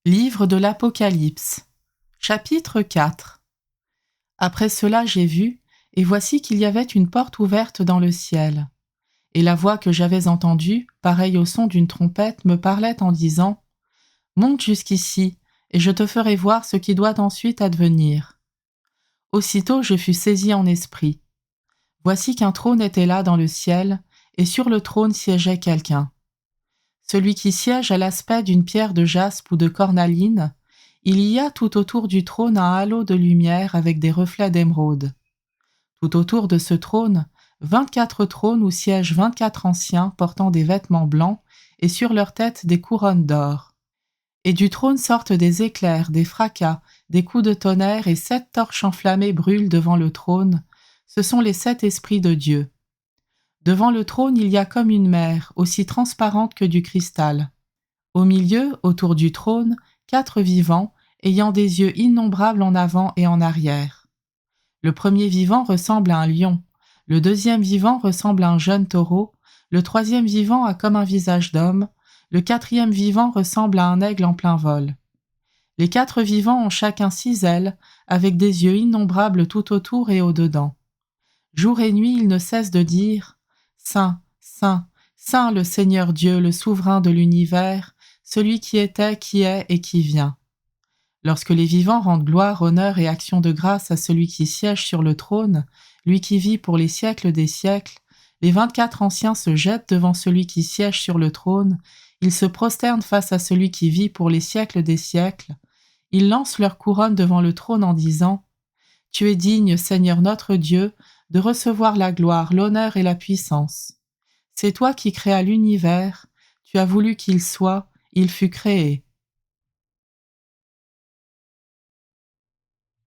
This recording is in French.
Livre de l'Apocalypse, chapitre 4. Après cela j'ai vu, et voici qu'il y avait une porte ouverte dans le ciel. Et la voix que j'avais entendue, pareille au son d'une trompette, me parlait en disant « Monte jusqu'ici, et je te ferai voir ce qui doit ensuite advenir. » Aussitôt je fus saisi en esprit. Voici qu'un trône était là dans le ciel, et sur le trône siégeait quelqu'un. Celui qui siège a l'aspect d'une pierre de jaspe ou de cornaline. Il y a tout autour du trône un halo de lumière avec des reflets d'émeraude. Tout autour de ce trône, 24 trônes où siègent 24 anciens portant des vêtements blancs et sur leurs têtes des couronnes d'or. Et du trône sortent des éclairs, des fracas, des coups de tonnerre et 7 torches enflammées brûlent devant le trône. Ce sont les 7 esprits de Dieu. Devant le trône, il y a comme une mer, aussi transparente que du cristal. Au milieu, autour du trône, 4 vivants, ayant des yeux innombrables en avant et en arrière. Le premier vivant ressemble à un lion, le deuxième vivant ressemble à un jeune taureau, le troisième vivant a comme un visage d'homme, le quatrième vivant ressemble à un aigle en plein vol. Les 4 vivants ont chacun 6 ailes, avec des yeux innombrables tout autour et au-dedans. Jour et nuit, ils ne cessent de dire « Saint, Saint, Saint le Seigneur Dieu, le souverain de l'univers, celui qui était, qui est et qui vient. » Lorsque les vivants rendent gloire, honneur et action de grâce à celui qui siège sur le trône, lui qui vit pour les siècles des siècles, les 24 anciens se jettent devant celui qui siège sur le trône, ils se prosternent face à celui qui vit pour les siècles des siècles, ils lancent leur couronne devant le trône en disant « Tu es digne, Seigneur notre Dieu, de recevoir la gloire, l'honneur et la puissance. C'est toi qui créas l'univers, tu as voulu qu'il soit, il fut créé.